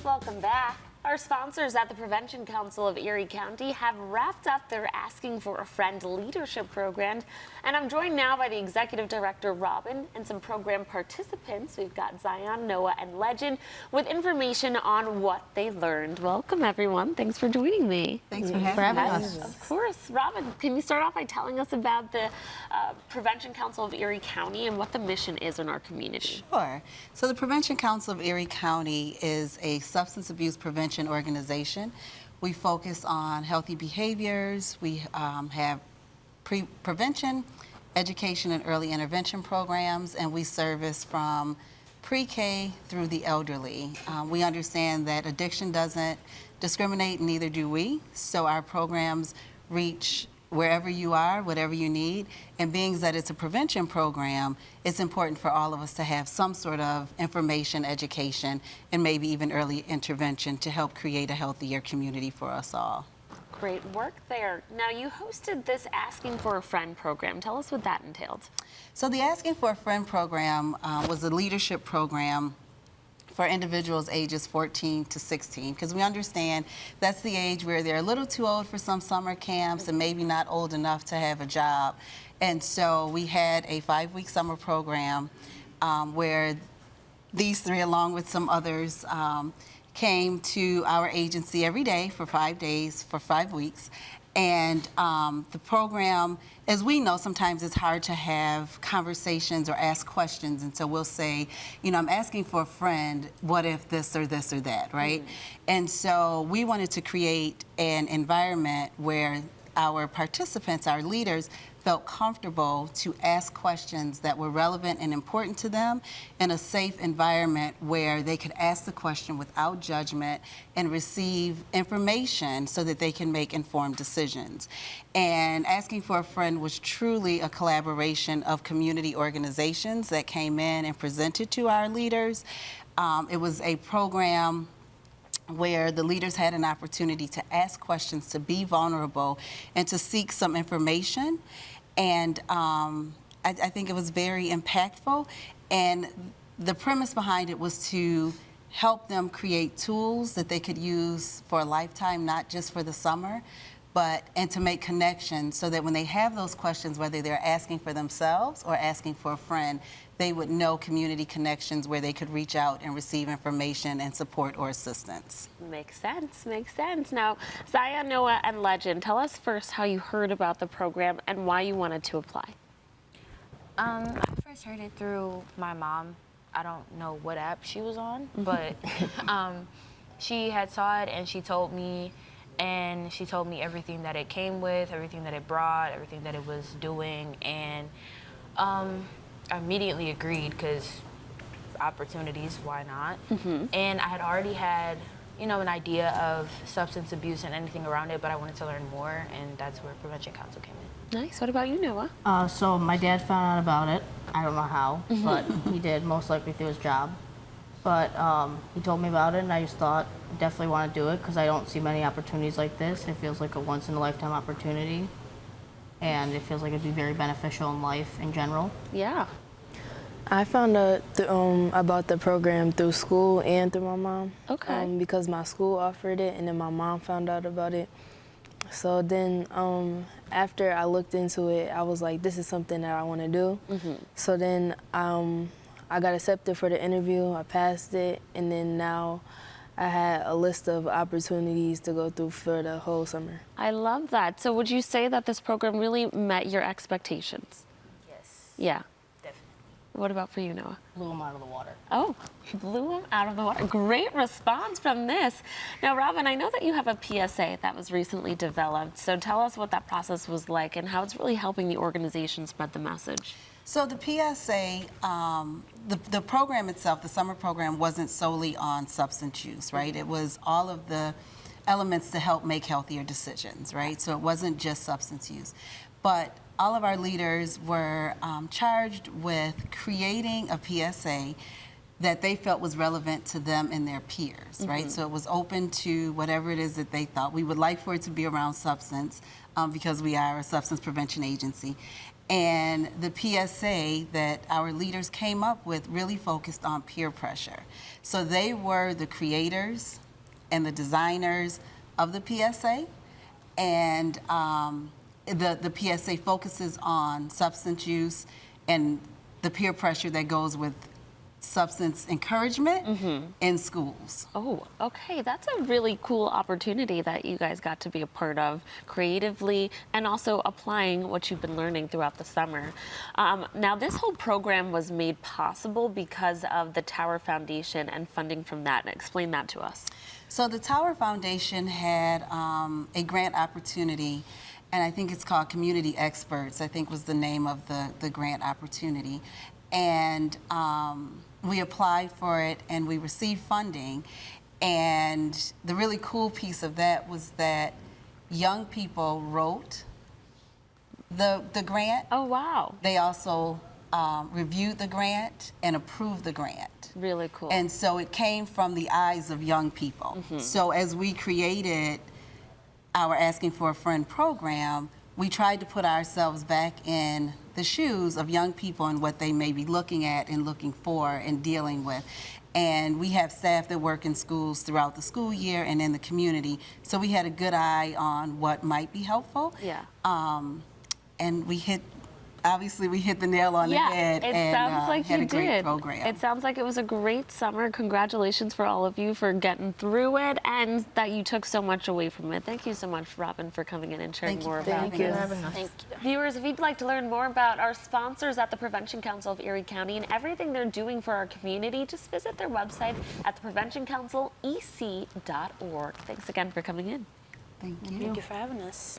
Welcome back. Our sponsors at the Prevention Council of Erie County have wrapped up their Asking for a Friend leadership program. And I'm joined now by the Executive Director, Robin, and some program participants. We've got Zion, Noah, and Legend with information on what they learned. Welcome, everyone. Thanks for joining me. Thanks for having us. Of course. Robin, can you start off by telling us about the Prevention Council of Erie County and what the mission is in our community? Sure. So the Prevention Council of Erie County is a substance abuse prevention organization. We focus on healthy behaviors. We have prevention, education, and early intervention programs, and we service from pre-K through the elderly. We understand that addiction doesn't discriminate, neither do we, so our programs reach wherever you are, whatever you need. And being that it's a prevention program, it's important for all of us to have some sort of information, education, and maybe even early intervention to help create a healthier community for us all. Great work there. Now, you hosted this Asking for a Friend program. Tell us what that entailed. So the Asking for a Friend program was a leadership program for individuals ages 14 to 16, because we understand that's the age where they're a little too old for some summer camps and maybe not old enough to have a job. And so we had a 5-week summer program where these three, along with some others, came to our agency every day for 5 days for 5 weeks. And the program, as we know, sometimes it's hard to have conversations or ask questions. And so we'll say, you know, I'm asking for a friend, what if this or that, right? And so we wanted to create an environment where our participants, our leaders, felt comfortable to ask questions that were relevant and important to them in a safe environment where they could ask the question without judgment and receive information so that they can make informed decisions. And Asking for a Friend was truly a collaboration of community organizations that came in and presented to our leaders. It was a program where the leaders had an opportunity to ask questions, to be vulnerable, and to seek some information. And I think it was very impactful. And the premise behind it was to help them create tools that they could use for a lifetime, not just for the summer, and to make connections so that when they have those questions, whether they're asking for themselves or asking for a friend, they would know community connections where they could reach out and receive information and support or assistance. Makes sense, makes sense. Now, Zion, Noah, and Legend, tell us first how you heard about the program and why you wanted to apply. I first heard it through my mom. I don't know what app she was on, but she had saw it and she told me everything that it came with, everything that it brought, everything that it was doing, and I immediately agreed because opportunities, why not? And I had already had, you know, an idea of substance abuse and anything around it, but I wanted to learn more, and that's where Prevention Council came in. Nice. What about you, Noah? So my dad found out about it. I don't know how, but he did, most likely through his job. But he told me about it, and I just thought, definitely want to do it because I don't see many opportunities like this. It feels like a once-in-a-lifetime opportunity, and it feels like it'd be very beneficial in life in general. Yeah. I found out about the program through school and through my mom. Okay. Because my school offered it, and then my mom found out about it. So then after I looked into it, I was like, this is something that I want to do. So then I got accepted for the interview, I passed it, and then now I had a list of opportunities to go through for the whole summer. I love that. So would you say that this program really met your expectations? Yes. Yeah. Definitely. What about for you, Noah? Blew him out of the water. Oh, blew him out of the water. Great response from this. Now, Robin, I know that you have a PSA that was recently developed. So tell us what that process was like and how it's really helping the organization spread the message. So the PSA, the program itself, the summer program, wasn't solely on substance use, right? It was all of the elements to help make healthier decisions, right? So it wasn't just substance use. But all of our leaders were charged with creating a PSA that they felt was relevant to them and their peers, right? So it was open to whatever it is that they thought. We would like for it to be around substance because we are a substance prevention agency. And the PSA that our leaders came up with really focused on peer pressure. So they were the creators and the designers of the PSA. And the PSA focuses on substance use and the peer pressure that goes with substance encouragement in schools. Oh, okay. That's a really cool opportunity that you guys got to be a part of creatively and also applying what you've been learning throughout the summer. Now, this whole program was made possible because of the Tower Foundation and funding from that. Explain that to us. So the Tower Foundation had a grant opportunity, and I think it's called Community Experts, I think was the name of the grant opportunity. And we applied for it and we received funding. And the really cool piece of that was that young people wrote the grant. Oh, wow. They also reviewed the grant and approved the grant. Really cool. And so it came from the eyes of young people. So as we created our Asking for a Friend program, we tried to put ourselves back in the shoes of young people and what they may be looking at and looking for and dealing with. And we have staff that work in schools throughout the school year and in the community. So we had a good eye on what might be helpful. Yeah. And obviously we hit the nail on the head it and sounds like had you a great did. program. It sounds like it was a great summer. Congratulations for all of you for getting through it and that you took so much away from it. Thank you so much, Robin, for coming in and sharing Thank you more for about having it. us. Thank you. Viewers, if you'd like to learn more about our sponsors at the Prevention Council of Erie County and everything they're doing for our community, just visit their website at thepreventioncouncilec.org. Thanks again for coming in. Thank you. Thank you for having us.